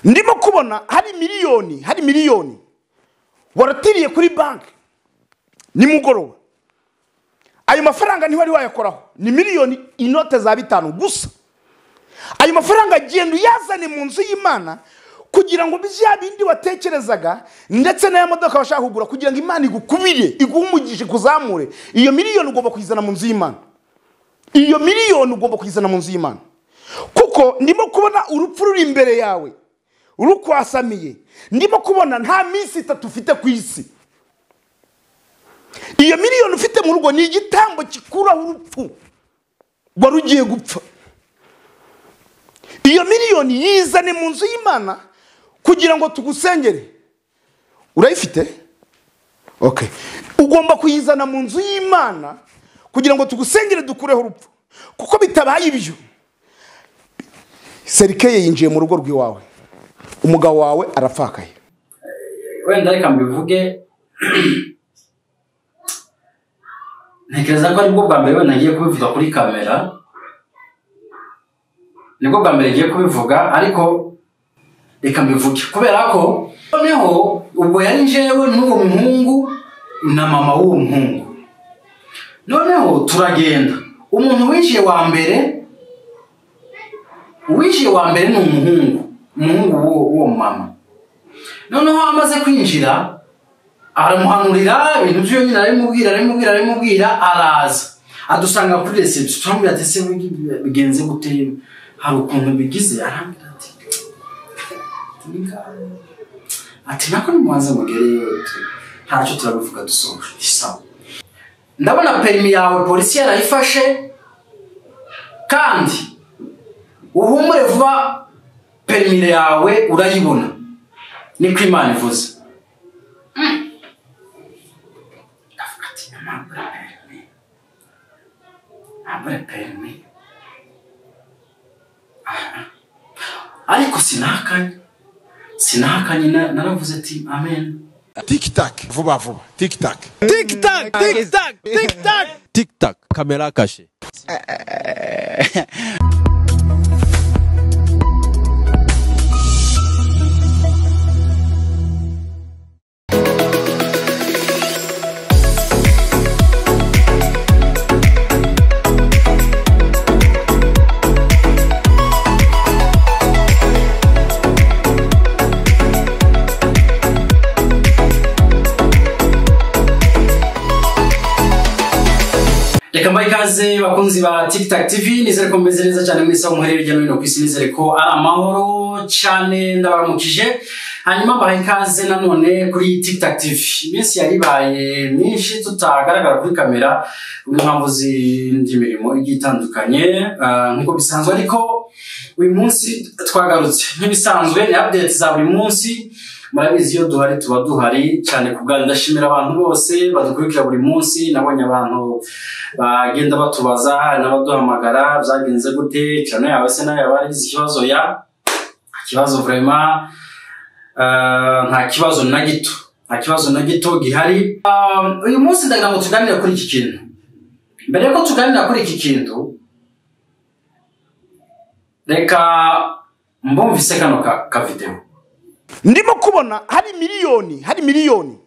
ndimo kubona hari miliyoni waratiriye kuri banki nimugoroba. Ayo mafaranga ntiwari wayakoraho, ni miliyoni inote za 5 gusa. Ayo mafaranga agenda yazane mu nzu y'Imana kugira ngo bizya bindi watekerezaga ndetse na modoka bashaka kugura kugira ngo Imana igukubire iguhumugishe kuzamure. Iyo miliyoni ugomba kuyizana mu nzu y'Imana. Iyo miliyoni ugomba kuyizana mu nzu y'Imana. Kuko ndimo kubona urupfu ruri imbere yawe, urukwasamiye. Ndimo kubona nta minsi 3 ufite ku isi. Iyo miliyoni ufite mu rugo ni igitambo kikuraho urupfu warugiye gupfa. Iyo miliyoni yizane mu nzu y'Imana kugira ngo tugusengere. Urayifite? Okay. Ugomba kuyizana mu nzu y'Imana kugira ngo tugusengere dukureho urupfu. Kuko bitabaye ibyo, Serikeye yinjiye mu rugo rw'iwawe, umugabo wawe arapfakaye. Wenda reka mbivuge, ntekereza ko aribwo bwa mbere nagiye kubivuga kuri kamera. Nibwo bwa mbere ngiye kubivuga, ariko reka mbivuge kubera ko noneho ubwo yari njewe n'uwo muhungu na mama w'uwo muhungu. Noneho turagenda, umuntu wishiye wa mbere ni umuhungu w'uwo mama. Noneho amaze kwinjira aramuhanurira ibintu byo nyine arimubwira araza adusanga kuri reception. Turamubwira ati se bigenze gute, hari ukuntu bigize. Arambwira ati nako nimuanze mugere ntacyo turabivuga dusoje isawa. Ndabona perimi yawe polisi yarayifashe kandi uhumure vuba, perimi yawe urayibona, niko Imana ivuze. Perimi ariko sinahakanye naravuze ati amen. Tic-tac, vuba. Tic-tac. Tic-tac, caméra cachée. Reka mbaye ikaze bakunzi ba TikTok TV, nizere ko meze neza cyane muri sawa muherere hirya no hino ku isi, nizere ko ari amahoro cyane ndabaramukije. Hanyuma mbaye ikaze nanone kuri TikTok TV. Iminsi yaribaye myinshi tutagaragara kuri kamera impamvu z'indi mirimo igitandukanye nkuko bisanzwe, ariko uyu munsi twagarutse nk'ibisanzwe ni update za buri munsi. Murabizi iyo duhari tuba duhari cyane kubwa. Ndashimira abantu bose badukurikira buri munsi. Nabonye abantu bagenda batubaza n'abaduhamagara byagenze gute cyane yawe se nayo yabarize ikibazo ya kibazo vraiment nta kibazo na gito gihari. Uyu munsi ndagira ngo tuganire kuri iki kintu. Mbere yuko tuganira kuri iki kintu, reka mbumvise kano ka video. Ndimo kubona hari miliyoni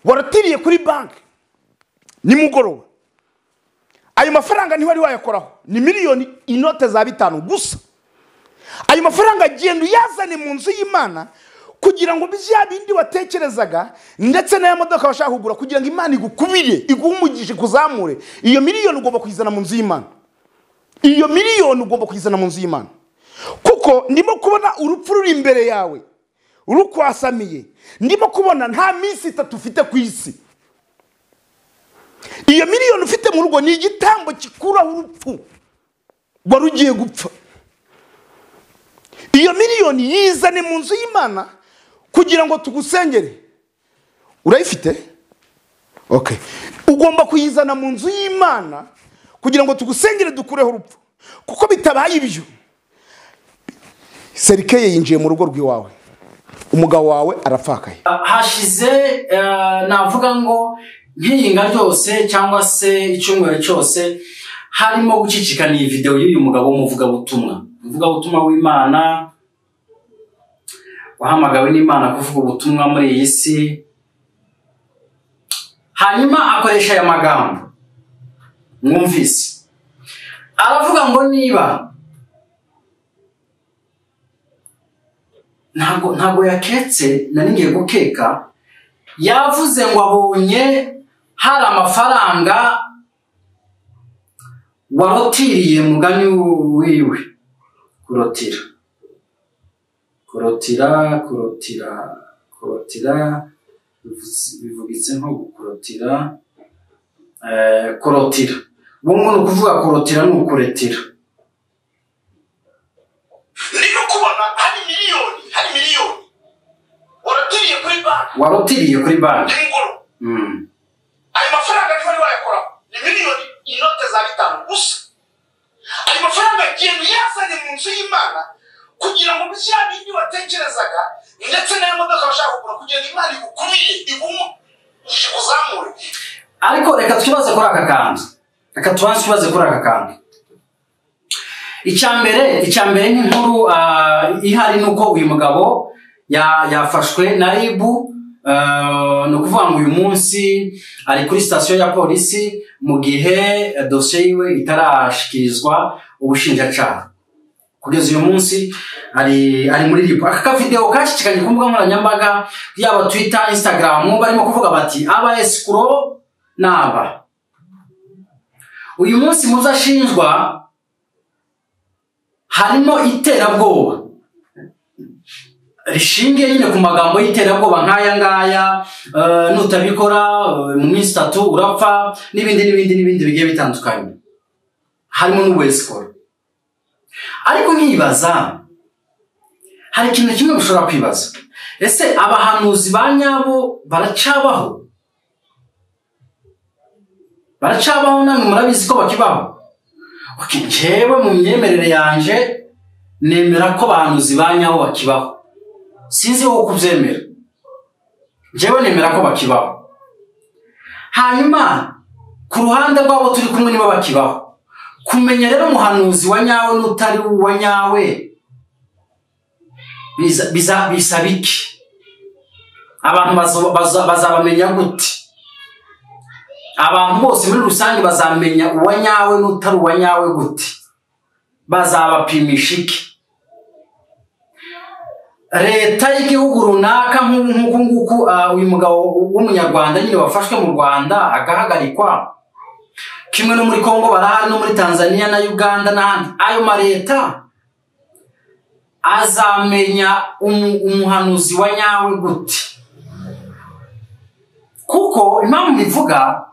waratiriye kuri banki nimugoroba. Ayo mafaranga ntiwari wayakoraho, ni miliyoni inote za 5 gusa. Ayo mafaranga agenda yazane mu nzu y'Imana kugira ngo bizya bindi watekerezaga ndetse na modoka bashaka kugura kugira ngo Imana igukubire iguhumugishe kuzamure. Iyo miliyoni ugomba kuyizana mu nzu y'Imana. Kuko ndimo kubona urupfu ruri imbere yawe, urukwasamiye. Ndimo kubona nta minsi 3 ufite ku isi. Iyo miliyoni ufite mu rugo ni igitambo kikuraho urupfu warugiye gupfa. Iyo miliyoni yizane mu nzu y'Imana kugira ngo tugusengere. Urayifite? Okay. Ugomba kuyizana mu nzu y'Imana kugira ngo tugusengere dukureho urupfu. Kuko bitabaye ibyo, Serikeye yinjiye mu rugo rw'iwawe, umugabo wawe arapfakaye. Hashize navuga ngo nk'iyinga ryose cyangwa se icyumweru cyose harimo gucicikana iyi video y'uyu mugabo w'umuvugabutumwa w'Imana wahamagawe n'Imana kuvuga ubutumwa muri iyi si. Hanyuma akoresha aya magambo mwumvise, aravuga ngo niba ntago yaketse, ngiye gukeka, yavuze ngo abonye hari amafaranga warotiriye mugani wiwe. kurotira bivugitse nko gukurotira, kurotira bungu no kuvuga kurotira no kuretira. Niko kubona hari miliyoni warotiriye kuri banki ayo mafaranga niho wayakora ni miliyoni inote za 5 gusa. Ayo mafaranga genu yazanye mu nzu y'Imana kugira ngo bishyane ibyo watekerezaga ndetse na modoka bashaka kugura kugira ngo Imana igukuriye ibumu kuzamure. Ariko reka tubaze kuri aka kantu. Icyambere n'inkuru ihari nuko uyu mugabo yafashwe na RIB, no kuvuga ngo uyu munsi ari kuri station ya polisi mu gihe dossier yiwe itarashikirizwa ubushinjacyaha. Kugeza uyu munsi ari muri RIB. Aka video kashikanye ku mbuga nkoranyambaga yaba Twitter, Instagram, barimo kuvuga bati aba escrow naba. Uyu munsi muzashinjwa harimo iterabwoba rishingiye nyine ku magambo y'iterabwoba nk'aya ngaya, nutabikora mu minsi 3 urapfa n'ibindi bigiye bitandukanye, harimo n'ubwescrow. Ariko nkibaza, hari ikintu kimwe ushobora kwibaza, ese abahanuzi ba nyabo baracabaho namwe murabizi ko bakibaho? Njyewe mu myemerere yanje nemera ko abahanuzi ba nyabo bakibaho, sinzi wo kubyemera. Njyewe nemera ko bakibaho. Hanyuma ku ruhande rwabo turi kumwe niba bakibaho, kumenya rero umuhanuzi wa nyawe n'utari wa nyawe bisaba iki? Abantu bazabamenya gute? Abantu bose muri rusange bazamenya uwa nyawe n'utari uwa nyawe gute? Bazabapimisha iki? Leta y'igihugu runaka nk'uku uyu mugabo w'umunyarwanda nyine wafashwe mu Rwanda agahagarikwa, kimwe no muri Kongo barahari, no muri Tanzania na Uganda n'ahandi, ayo mareta azamenya umuhanuzi wa nyawe gute? Kuko impamvu bivuga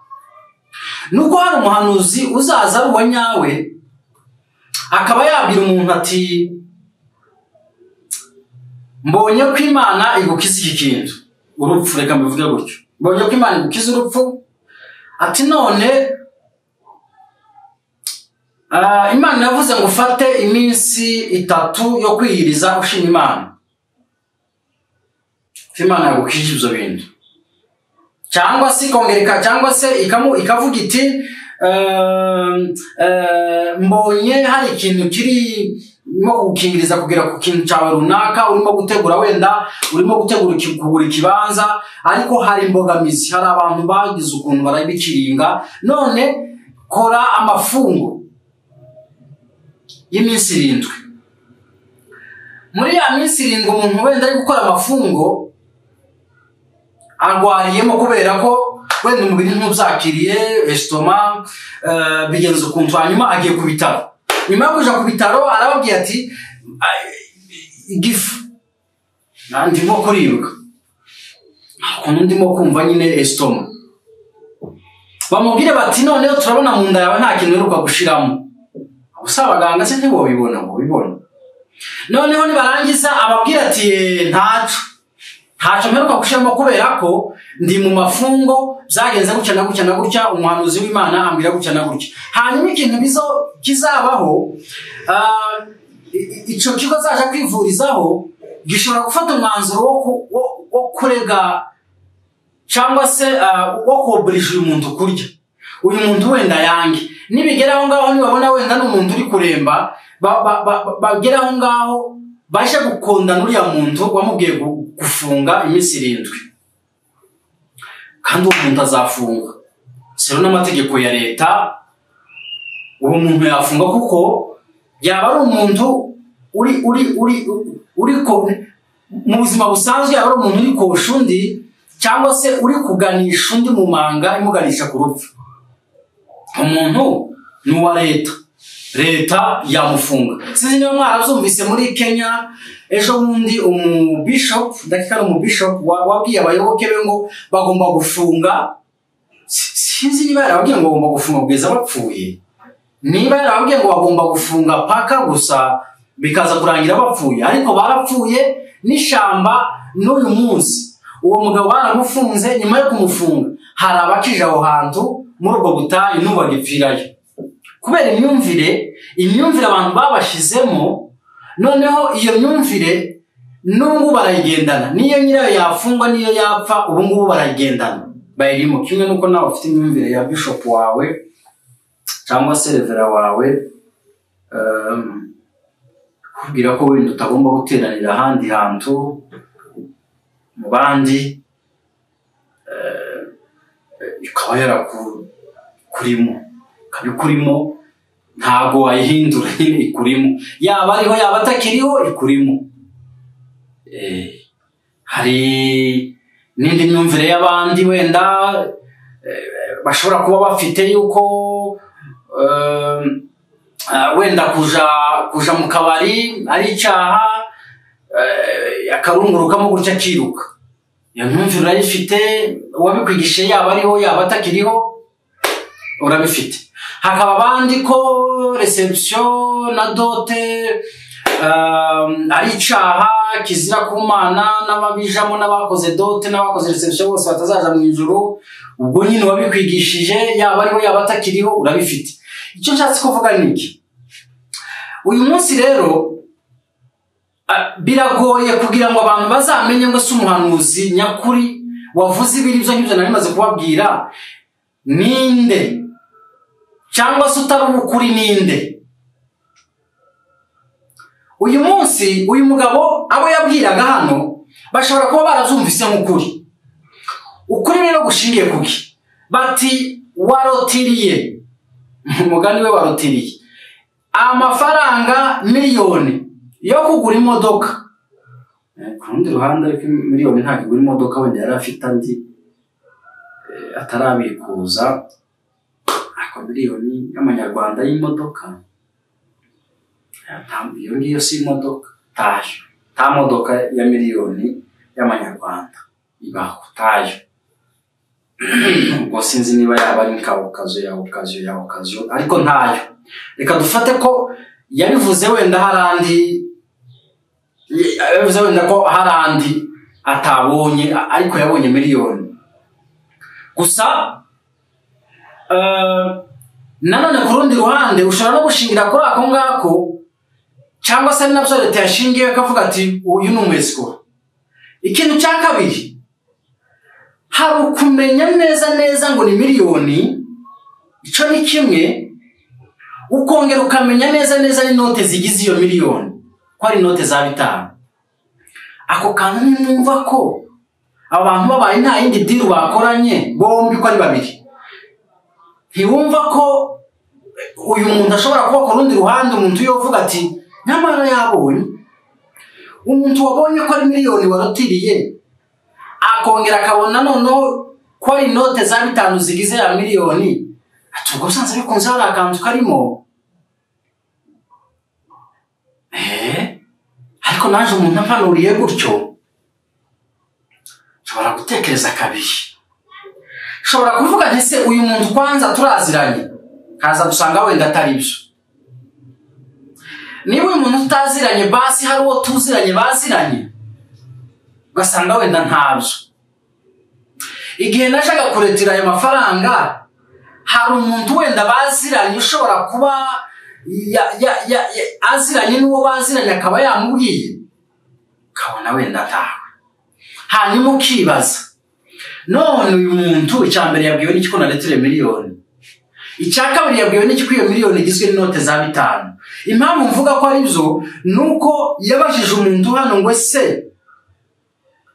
nuko hari umuhanuzi uzaza ari uwa nyawe akaba yabwira umuntu ati mbonye ko Imana igukiza iki kintu, urupfu, reka mbivuge gutyo, mbonye ko Imana igukiza urupfu, ati none Imana yavuze ngo ufate iminsi 3 yo kwiyiriza ushima Imana. Imana yagukije ibyo bintu, cyangwa se kongereka, cyangwa se ikavuga iti mbonye hari ikintu kiri mo gukingiriza kugera ku kintu cyawe runaka, urimo gutegura, wenda urimo gutegura kugura ikibanza, ariko hari imbogamizi, hari abantu bagize ukuntu barabikiringa, none kora amafungo y'iminsi 7. Muri ya minsi 7 umuntu wenda ari gukora amafungo arwariyemo kubera ko wenda umubiri ntuzakiriye estoma bigenze ukuntu, hanyuma agiye ku bitaro. Nyuma yo kuja ku bitaro arababwiye ati igifu ndimo kuribwa, ukuntu ndimo kumva nyine estoma. Bamubwire bati noneho turabona mu nda yawe nta kintu uheruka gushiramo. Gusa abaganga se ntibobibona. Noneho nibarangiza ababwira ati ntacyo mperuka gushiramo kubera ko ndi mu mafungo, byagenze gutya na gutya, umuhanuzi w'Imana ambwira gutya na gutya. Hanyuma ikintu kizabaho, ico kigo zaje kwivurizaho gishobora gufata umwanzuro wo kurega cyangwa se wo kobrije uyu muntu kurya. Uyu muntu wenda yange nibigeraho ngaho nibabona wenda n'umuntu uri kuremba, bageraho ngaho baje gukonda n'uriya muntu wamubwiye gufunga iminsi 7 kandi uwo muntu azafunga sero n'amategeko ya leta uwo muntu yafunga kuko yaba ari umuntu uri ko mu buzima busanzwe yaba ari umuntu uri kosha undi cyangwa se uri kuganisha undi mu manga imuganisha ku rupfu umuntu ni uwa leta yamufunga sinzi niba mwarabyumvise muri Kenya ejo bundi umubishop ndakika umubishop wabwiye abayoboke be ngo bagomba gufunga sinzi niba yarabwiye ngo bagomba gufunga kugeza bapfuye niba yarabwiye ngo bagomba gufunga paka gusa bikaza kurangira bapfuye ariko barapfuye n'ishamba n'uyu munsi uwo mugabo baramufunze nyuma yo kumufunga hari abakije aho hantu muri ubwo butayu n'ubagipfirayo kubera imyumvire abantu babashizemo noneho iyo myumvire n'ubu barayigendana niyo nyirayo yafungwa niyo yapfa ubu ngubu barayigendana bayirimo kimwe nuko nawe ufite imyumvire ya bishop wawe cyangwa se revera wawe kubwira ko wenda utagomba guteranira ahandi hantu mu bandi ikaba yarakurimo kabikurimo ntago wayihindura ikurimo yaba ariho yaba atakiriho ikurimo hari n'indi myumvire y'abandi wenda bashobora kuba bafite yuko wenda kuja mu kabari ari icyaha akarungurukamo gutya akiruka iyo myumvire urayifite wabikwigishe yaba ariho yaba atakiriho urabifite hakaba abandi ko reception na dote ari icyaha kizira ku Mana n'ababijamo n'abakoze dote n'abakoze reception bose batazaja mu ijuru ubwo nyine wabikwigishije yaba ariho yaba atakiriho urabifite icyo nshatse kuvuga niki uyu munsi rero biragoye kugira ngo abantu bazamenye ngo se umuhanuzi nyakuri wavuze ibiri byo nk'ibyo narimaze kubabwira ninde cyangwa se utari ukuri ninde uyu munsi uyu mugabo abo yabwiraga hano bashobora kuba barazumvise ukuri rero gushingiye kuki bati warotiriye umugani we warotiriye amafaranga miliyoni yo kugura imodoka ku rundi ruhande ariko miliyoni ntabwo igura imodoka wenda yari afite andi atarabikuza ako miliyoni y'amanyarwanda y'imodoka iyo ngiyo si imodoka ta modoka ya miliyoni y'amanyarwanda ibaho tayo ubwo sinzi niba yaba ari kazo ariko ntayo reka dufate ko yabivuze wenda harandi ko harandi atabonye ariko yabonye miliyoni gusa nanone ku rundi ruhande ushobora no gushingira kuri ako ngako cyangwa se nabyo leta yashingiye akavuga ati uyu ni umwesikoro ikintu cya kabiri hari ukumenya neza ngo ni miliyoni icyo ni kimwe ukongera ukamenya neza n'inote zigize iyo miliyoni ko ari inote za 5 ako kantu numva ko abantu babaye nta yindi deal bakoranye bombi ko ari babiri ntiwumva ko uyu muntu ashobora kuba ku rundi ruhande umuntu yovuga ati nyamara yabonye umuntu wabonye ko ari miliyoni warotiriye akongera akabona noneho ko ari inote za 5 zigize ya miliyoni atubwo sanze bikunze hari akantu karimo ariko naje umuntu ampanuriye gutyo nshobora gutekereza kabiri nshobora kuvuga nti se uyu muntu kwanza turaziranye kaza gusanga wenda atari byo niba uyu muntu tutaziranye basi hari uwo tuziranye baziranye ugasanga wenda ntabyo igihe nashaka kuretira ayo mafaranga hari umuntu wenda baziranye ushobora kuba aziranye n'uwo baziranye akaba yamubwiye kabona wenda atawe hanyuma ukibaza none uyu muntu icyambere yabwiwe n'iki ko naretire miliyoni icya kabiri yabwiwe n'iki ko iyo miliyoni igizwe n'inote za 5 impamvu mvuga ko ari byo nuko yabajije umuntu hano ngo ese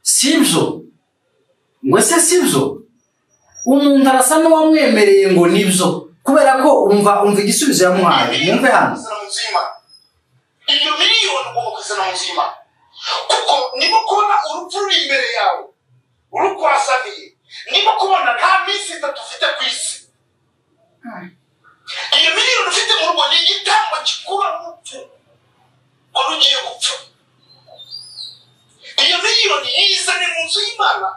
sibyo ngo ese sibyo umuntu arasa n'uwamwemereye ngo nibyo kubera ko umva igisubizo yamuhaye mwumve hano iyo miliyoni ugomba kuzana muzima kuko niba kubona urupfu ruri imbere yawe urukwasamiye niba kubona nta minsi 3 ufite ku isi iyo miliyoni ufite mu rugo ni igitambo gikura n'urupfu ko rugiye gupfa iyo miliyoni yizane mu nzu y'Imana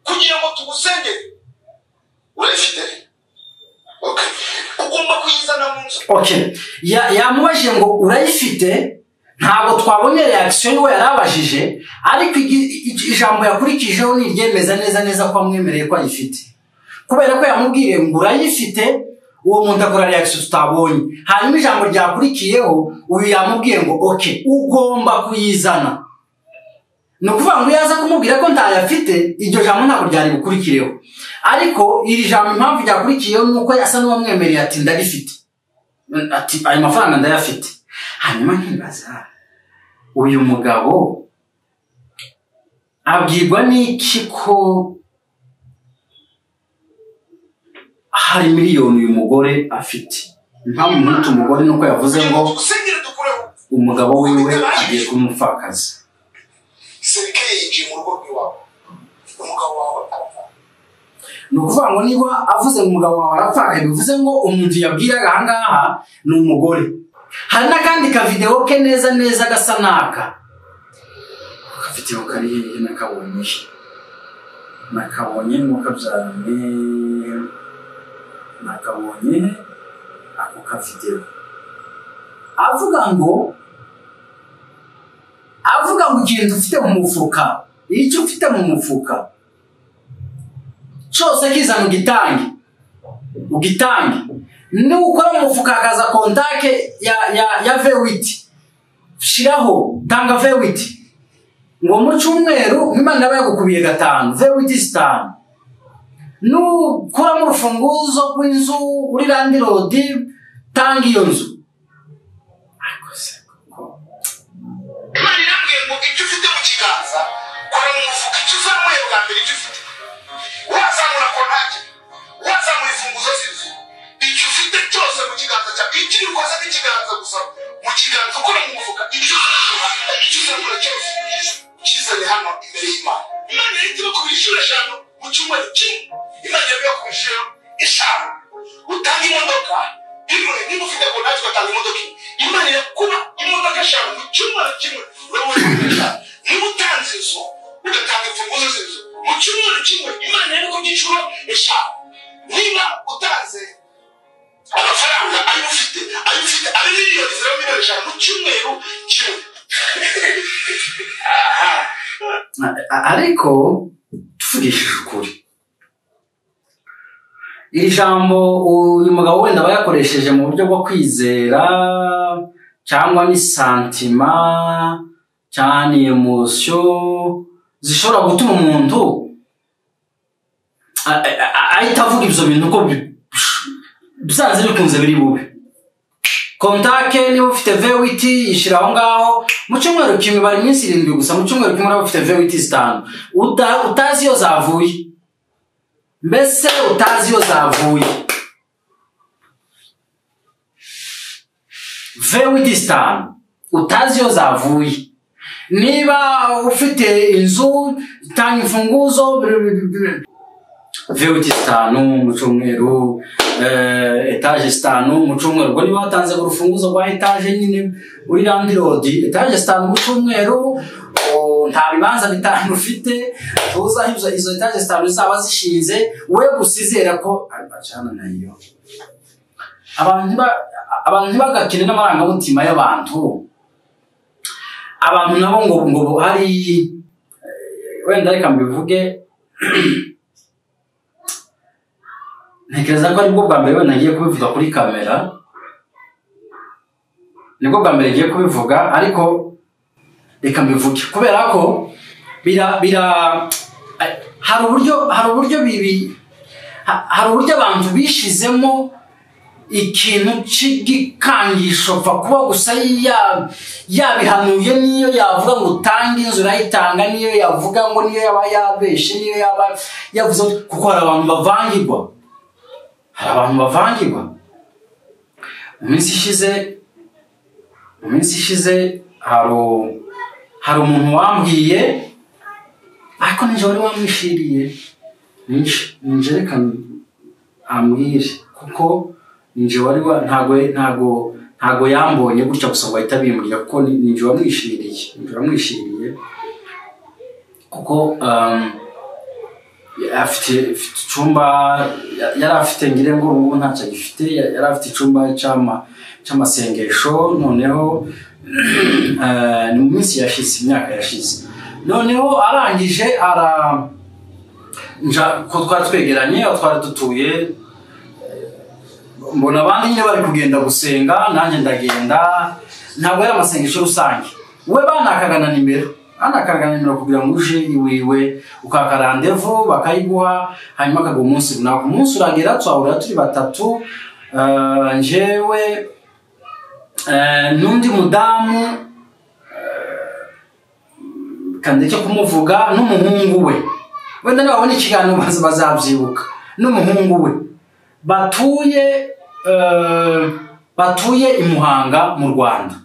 kugira ngo tugusengere urifite ugomba kuyizana mu nzu yamubajije ngo urayifite ntabwo twabonye reaction we yarabajije ariko ijambo yakurikijeho ni ryemeza neza ko amwemereye ko ayifite kubera ko yamubwiye ngo urayifite uwo muntu akora reaction tutabonye hanyuma ijambo ryakurikiyeho uyu yamubwiye ngo ugomba kuyizana no kuvuga ngo yaza kumubwira ko ntayafite iryo jambo ntabwo ryari bukurikireho ariko iri jambo impamvu ryakurikiyeho nuko yasa n'uwamwemereye ati ndagifite ati ayo mafaranga ndayafite hanyuma nkibaza uyu mugabo abwirwa n'iki ko hari miliyoni uyu mugore afite impamvu mwita umugore nuko yavuze ngo umugabo wiwe agiye kumupfakaza serikali yinjiye mu rugo rw'iwawe umugabo wawe ni ukuvuga ngo niba avuze ngo umugabo wawe arapfakaye bivuze ngo umuntu yabwiraga ahangaha ni umugore hari n'akandi kavideo ke neza gasa n'aka akavideo kari hehe nakabonye ako kavideo avuga ngo ikintu ufite mu mufuka icyo ufite mu mufuka cyose kizana ugitange nukora mu mufuka akaza kontake ya V8 shiraho tanga V8 ngo mu cyumweru Imana yabagukubiye 5 V8 5 nukora mu rufunguzo rw'inzu uri landlord tanga iyo nzu icyo ufite mu kiganza kora mu mufuka icyo uzamuye bwa mbere icyo ufite wazamura kontake wazamura imfunguzo z'inzu icyo ufite cyose mu kiganza cyawe icyo ukoze n'ikiganza gusa mu kiganza ukora mu mufuka icyo uzamura cyose ukizane hano imbere y'Imana Imana yahitamo kubishyura 5 mu cyumweru kimwe Imana yabiye kubishyura 5 utanga imodoka imwe niba ufite kontake ugatanga imodoka Imana yakuba imodoka 5 mu cyumweru kimwe niba utanze inzu ugatanga imfunguzo z'inzu mu cyumweru kimwe Imana yari kugicura 5 niba utanze amafaranga ayo ufite ari miliyoni 5 mu cyumweru kimwe ariko tuvugishije ukuri iri jambo uyu mugabo wenda bayakoresheje mu buryo bwo kwizera cyangwa ni santima cyane emotion zishobora gutuma umuntu ahita avuga ibyo bintu ko bisanzwe bikunze biri bube kontake niba ufite V8 yishira aho ngaho mu cyumweru kimwe bari iminsi 7 gusa mu cyumweru kimwe ufite V8 5 utazi yo zavuye mbese utazi yo zavuye V8 5 utazi yo zavuye niba ufite inzu tanga imfunguzo V8 5 mu cyumweru etage 5 mu cyumweru ngo niba watanze urufunguzo rwa etage nyine uri landlord etage 5 mu cyumweru nta bibanza bitanu ufite tuza izo etage 5 zaba zishinze we gusizera ko acana nayo abantu bagakine n'amarangamutima y'abantu abantu nabo ngo hari wenda reka mbivuge ntekereza ko aribwo bwa mbere wenda ngiye kubivuga kuri kamera nibwo bwa mbere ngiye kubivuga ariko reka mbivuge kubera ko hari uburyo abantu bishizemo ikintu cy'igikangisho pfa kuba gusa yabihanuye niyo yavuga ngo utange inzu urayitanga, niyo yavuga ngo niyo yaba yabeshe, niyo yaba yavuze, kuko hari abantu bavangirwa. Mu minsi ishize hari umuntu wambwiye, ariko nije wari wamwishiriye, nije reka ambwire, kuko nije wari ntago yambonye gutya gusa ngo ahita bimbwira, kuko nije wamwishiriye, kuko afite icyumba yari afite, ngire ngo ubu ntacyo agifite, yari afite icyumba cy'amasengesho, noneho ni mu minsi yashize, imyaka yashize, noneho arangije ko twari twegeranye, aho twari dutuye, mbona abandi nyine bari kugenda gusenga, nanjye ndagenda. Ntabwo yari amasengesho rusange, we banakagana nimero kugira ngo uje iwiwe, ukaka randevu bakayiguha, hanyuma akaguha umunsi runaka. Umunsi uragera, twahurira turi batatu, njyewe n'undi mudamu kandi cyo kumuvuga, n'umuhungu we, wenda nababona ikiganiro bazabyibuka, n'umuhungu we batuye i Muhanga mu Rwanda.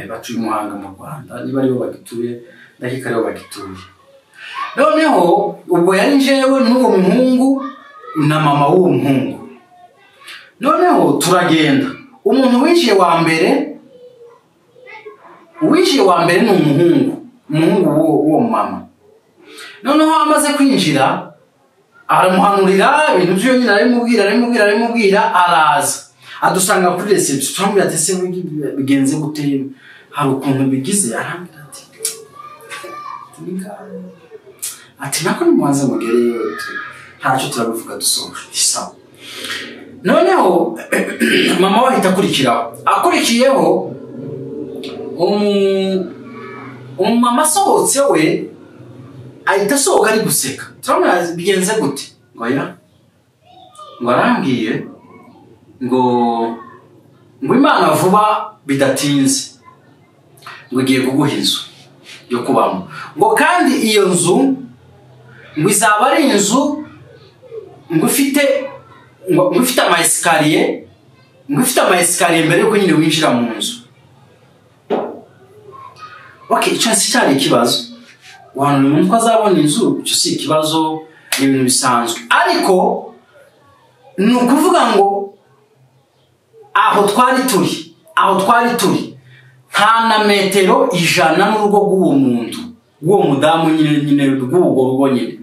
Batuye i Muhanga mu Rwanda, niba aribo bagituye ndakeka aribo bagituye. Noneho ubwo yari njyewe n'uwo muhungu na mama w'uwo muhungu. Noneho turagenda, umuntu winjiye wa mbere ni umuhungu w'uwo mama. Noneho amaze kwinjira, aramuhanurira ibintu byo nyine, aramubwira, araza adusanga kuri reception, turamubwira ati se bigenze gute, hari ukuntu bigize, arambwira ati nako nimubanze mugereyo, ntacyo turabivuga dusoje isawa. Noneho mama we ahita akurikiyeho umumama asohotse, we ahita asohoka ari guseka. Turamubwira bigenze gute, ngo arambwiye ngo Imana vuba bidatinze ngo igiye kuguha inzu yo kubamo, ngo kandi iyo nzu ngo izaba ari inzu ngo ifite amayesikariye, mbere yuko nyine winjira mu nzu. Icyo si cyari ikibazo, uhanura umuntu ko azabona inzu, icyo si ikibazo, ni ibintu bisanzwe. Ariko ni ukuvuga ngo aho twari turi nta na metero 100 n'urugo rw'uwo muntu, rw'uwo mudamu nyine rw'uwo rugo nyine,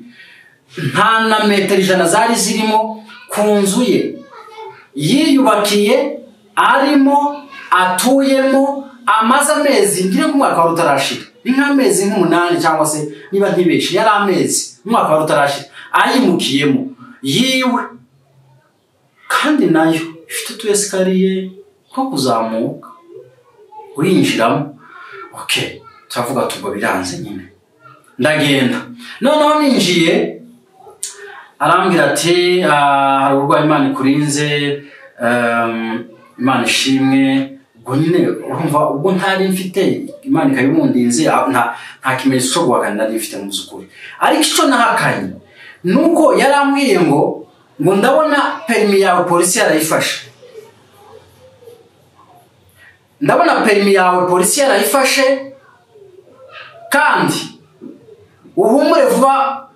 nta na metero 100 zari zirimo ku nzu ye yiyubakiye, arimo atuyemo, amaze amezi, ngire ko umwaka wari utarashira, ni nk'amezi nk'umunani cyangwa se niba ntibeshe, yari amezi, umwaka wari utarashira, ayimukiyemo yiwe, kandi nayo ifite utuyesikariye two kuzamuka uyinjiramo. Turavuga tubwo biranze nyine, ndagenda. Noneho ninjiye, arambwira ati hari urwaye, Imana ikurinze, Imana ishimwe. Ubwo nyine urumva, ubwo ntari mfite, Imana ikabimundinze, nta kimenyetso cyo guhakana nari mfite mu by'ukuri. Ariko icyo nahakanye nuko yarambwiye ngo ndabona perimi yawe polisi yarayifashe, kandi uhumure vuba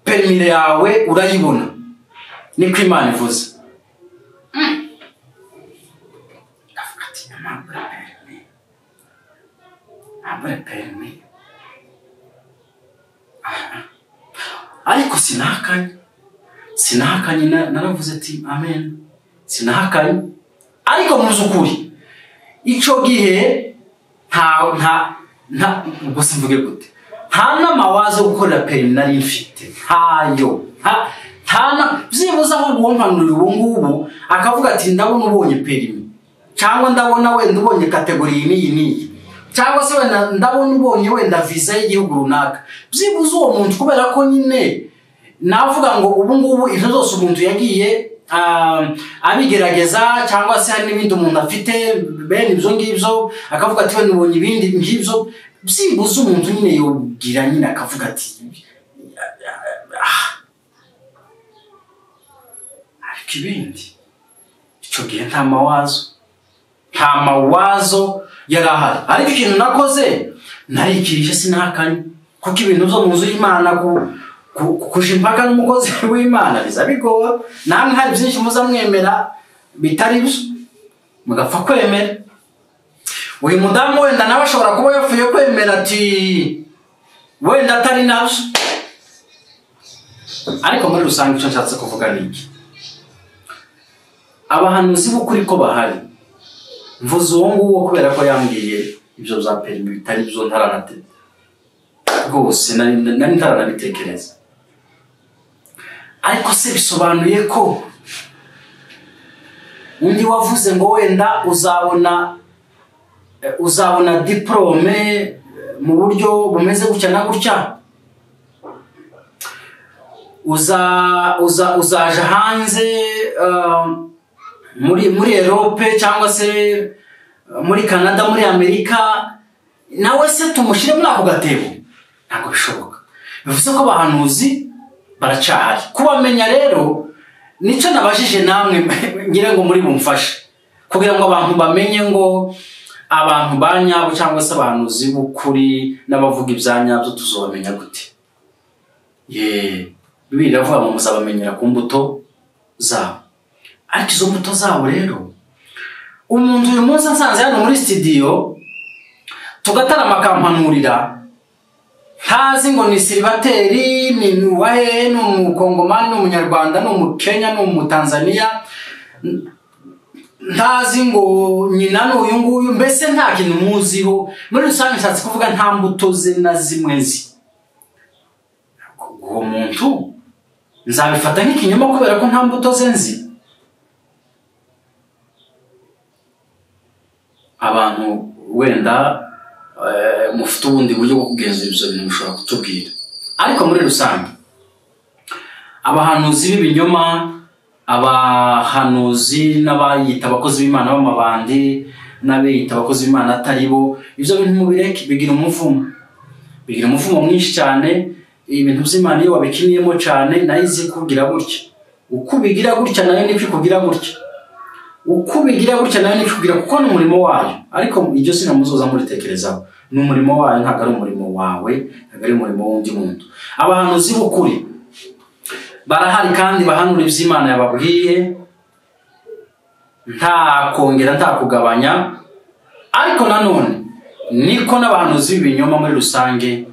perimi yawe urayibona, niko Imana ivuze. Ndavuga ati ntabwo perimi, ariko sinahakanye, naravuze ati amen, sinahakanye. Ariko mu by'ukuri icyo gihe ubwo simvuge gute, nta n'amawazo yo gukorera perimi nari mfite, byibuze aho guhompanurira ubu ngubu akavuga ati ndabona ubonye perimi, cyangwa ndabona wenda ubonye kategori n'iyi, cyangwa se wenda ndabona ubonye wenda visa y'igihugu runaka. Byibuze uwo muntu, kubera ko nyine navuga ngo ubu ngubu ibyo zose umuntu yagiye abigerageza cyangwa se hari n'ibindi umuntu afite bene ibyo ngibyo akavuga ati we nubonye ibindi ngibyo byibuze umuntu nyine yogira nyine akavuga ati ariko ibindi icyo gihe nta mawazo yari ahari. Ariko ikintu nakoze narikirije sinahakanye kuko ibintu byo mu nzu y'Imana kuja impaka n'umukozi w'Imana biza bigora. Namwe hari byinshi muzamwemera bitari byo mugapfa kwemera. Uyu mudamu wenda nawe ashobora kuba yafuye kwemera ati wenda atari nabyo, ariko muri rusange icyo nshatse kuvuga ni iki: abahanuzi b'ukuri ko bahari. Mvuze uwo nguwo kubera ko yambwiye ibyo bya perimi bitari byo ntaranate rwose nari ntaranabitekereza. Ariko se bisobanuye ko undi wavuze ngo wenda uzabona diplome mu buryo bumeze gutya na gutya, uzaja hanze muri Europe cyangwa se muri Canada, muri Amerika, nawe se tumushyire muri ako gatebo? Ntabwo bishoboka. Bivuze ko abahanuzi baracyahari. Kubamenya rero nicyo nabajije namwe ngira ngo muri bumfashe kugira ngo abantu bamenye ngo abantu banyabo cyangwa se abahanuzi b'ukuri n'abavuga ibyanyabyo tuzobamenya gute. Bibiliya iravuga ngo muzabamenyera ku mbuto zabo. Ariko izo mbuto zabo rero, umuntu uyu munsi nsanze hano muri studio tugatarama akampanurira, ntazi ngo ni silibateri, ni uwahe, ni umukongomani, ni umunyarwanda, ni umukenya, ni umutanzania, ntazi ngo nyina ni uyu nguyu, mbese nta kintu muziho. Muri rusange nshatse kuvuga nta mbuto ze na zimwe nzi. Uwo muntu nzabifata nk'ikinyoma kubera ko nta mbuto ze nzi? Abantu wenda mufite ubundi buryo bwo kugenzura ibyo bintu mushobora kutubwira. Ariko muri rusange abahanuzi b'ibinyoma, abahanuzi n'abayita abakozi b'Imana b'amabandi n'abiyita abakozi b'Imana atari bo, ibyo bintu mubireke, bigira umuvumo mwinshi cyane. Ibintu by'Imana iyo wabikiniyemo cyane nayo izi kugira gutya, uko ubigira gutya nayo niko ikugira gutya, uko ubigira gutya nayo niko ikugira, kuko ni umurimo wayo. Ariko ibyo sinamuzoza muritekerezaho, ni umurimo wayo, ntabwo ari umurimo wawe, ntabwo ari umurimo w'undi muntu. Abahanuzi b'ukuri barahari kandi bahanura iby'Imana yababwiye, nta kongera nta kugabanya. Ariko nanone niko n'abahanuzi b'ibinyoma muri rusange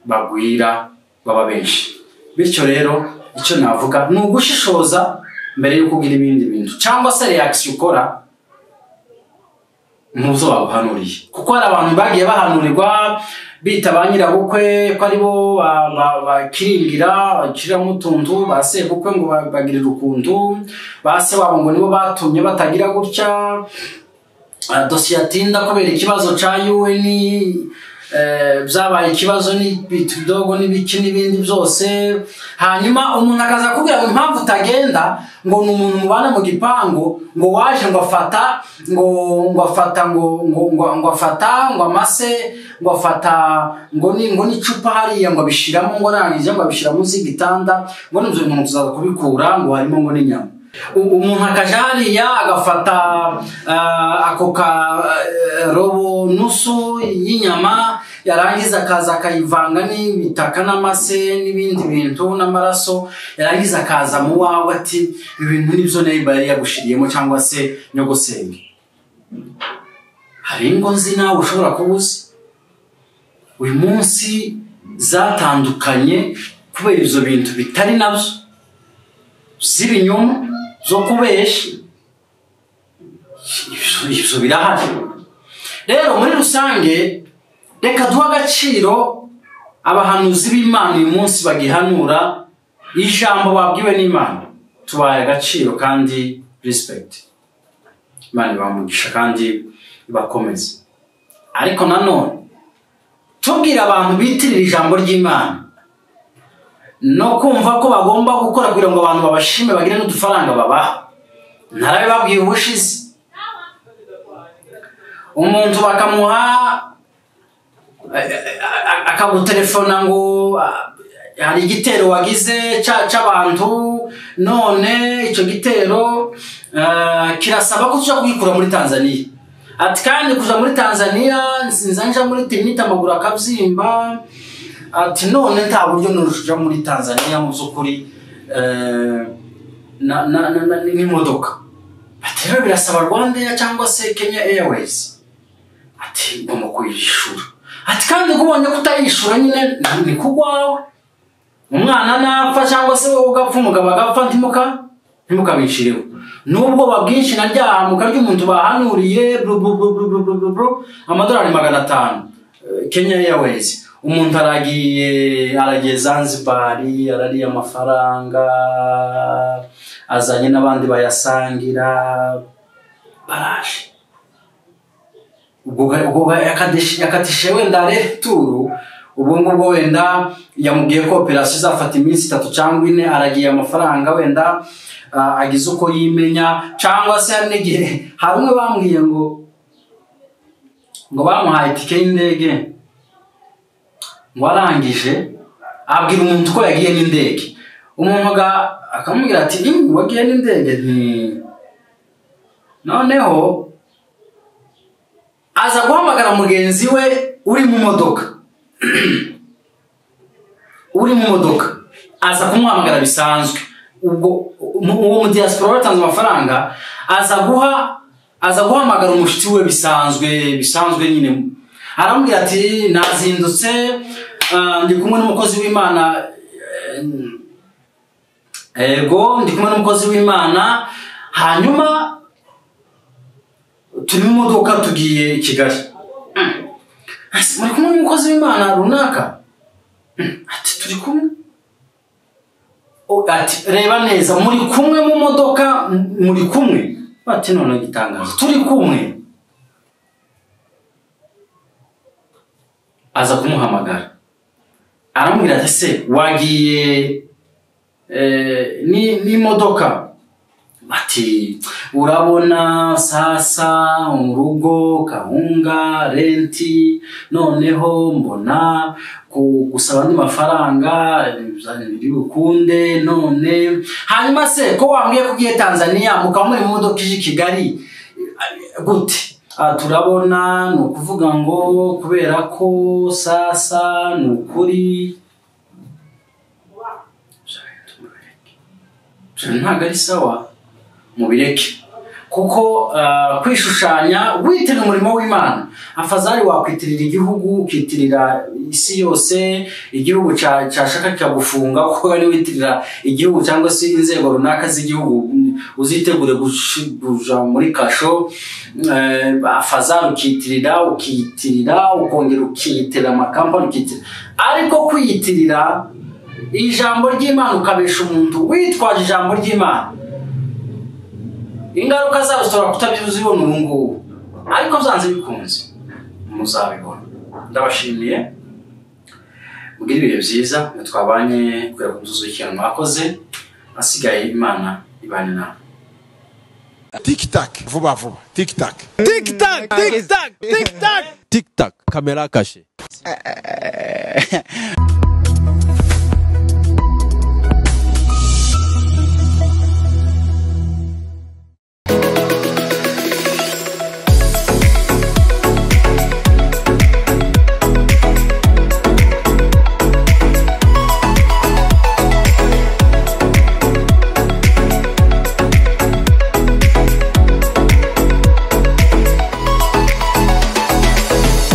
bagwira, baba benshi. Bityo rero icyo navuga ni ugushishoza mbere yo kugira ibindi bintu cyangwa se reaction ukora muzo baguhanuriye. Kuko hari abantu bagiye bahanurirwa bita ba nyirabukwe ko aribo bakiringira, bakiramo utuntu, basebukwe ngo bagirira ukuntu, base wabo ngo nibo batumye batagira gutya, dosiye atinda kubera ikibazo ca UN, byabaye ikibazo n'ibitudogo n'ibiki n'ibindi byose. Hanyuma umuntu akaza kubwira ngo impamvu utagenda ngo ni umuntu mubana mu gipangu, ngo waje ngo afata amase, ngo afata ngo n'icupa hariya ngo abishiramo, ngo arangije ngo abishira munsi y'igitanda, ngo n'ibyo umuntu tuzaza kubikura ngo harimo ngo n'inyama. Umuntu akaja hariya agafata ako robo nusu y'inyama, yarangiza akaza akayivanga n'ibitaka n'amase n'ibindi bintu n'amaraso, yarangiza akaza mu wawe ati ibintu nibyo neighbor yari yagushiriyemo cyangwa se nyogosenge. Hari ingo nzi nawe ushobora kubuza uyu munsi zatandukanye kubera ibyo bintu bitari nabyo z'ibinyoma zo kubesha. Ibyo birahari. Rero muri rusange reka duha agaciro abahanuzi b'Imana uyu munsi bagihanura ijambo babwiwe n'Imana, tubaye agaciro kandi respect. Imana ibamugisha kandi ibakomeze. Ariko nanone tubwira abantu bitirira ijambo ry'Imana no kumva ko bagomba gukora kugira ngo abantu babashime bagire n'udufaranga babaha, narabibabwiye ubushize umuntu bakamuha akagutelefona ngo hari igitero wagize c'abantu none ico gitero kirasaba ko tuja kugikura muri Tanzania ati kandi kuja muri Tanzania sinzanja muri Tinita amaguru akavyimba ati none nta buryo nuja muri Tanzania mu zukuri n'imodoka ati rero birasaba Rwanda cyangwa se Kenya Airways ati ngomba kuyishura ati kandi kubonye kutayishura nyine ni kugwawe umwana napfa cyangwa se wowe ugapfa umugabo agapfa ntimukabishireho nubwo babwinshi naryaha mukarya umuntu bahanuriye amadolari 500 Kenya Airways umuntu aragiye Zanzibar arariye amafaranga azanye n'abandi bayasangira baraje ubwo yakatishe wenda returu ubwo ngubwo wenda yamubwiye ko operation izafata iminsi 3 cyangwa 4 aragiye amafaranga wenda agize uko yimenya cyangwa se hari n'igihe harumwe bambwiye ngo bamuhaye itike y'indege ngo arangije abwira umuntu ko yagiye n'indege umuntu akamubwira ati wagiye n'indege noneho aza guhamagara mugenzi we uri mu modoka aza kumuhamagara bisanzwe ubwo uwo mu diaspora batanze amafaranga aza guhamagara umushitsi we bisanzwe nyine aramubwira ati nazindutse ndi kumwe n'umukozi w'Imana ndi kumwe n'umukozi w'Imana hanyuma turi mu modoka tugiye Kigali muri kumwe n'umukozi w'Imana runaka ati turi kumwe ati reba neza muri kumwe mu modoka muri kumwe ati none gitangaza turi kumwe aza kumuhamagara aramubwira ati se wagiye ni modoka ati urabona sasa urugo kahunga renti noneho mbona gusaba andi mafaranga biri bukunde none hanyuma se ko wambwiye kugiye Tanzania mukaba muri modoka ije Kigali gute turabona no kuvuga ngo kubera ko sasa nukuri ntago ari sawa mubireke kuko kwishushanya witirira umurimo w'Imana afazari wakwitirira igihugu ukitirira isi yose igihugu cyashaka cyagufunga kuko ari witirira igihugu cyangwa se inzego runaka z'igihugu uzitegure guja muri kasho afazari ukitirira ukongera ukitirira amakampani ukitirira ariko kwiyitirira ijambo ry'Imana ukabesha umuntu witwaje ijambo ry'Imana ingaruka zazo tora kutabyuzibona ubungubu ariko byanze bikunze muzabibona ndabashimiye mugira ibihe byiza twabanye kwera kuzuza ikintu mwakoze asigaye Imana ibane nawe TikTok vuba TikTok TikTok kamera kashe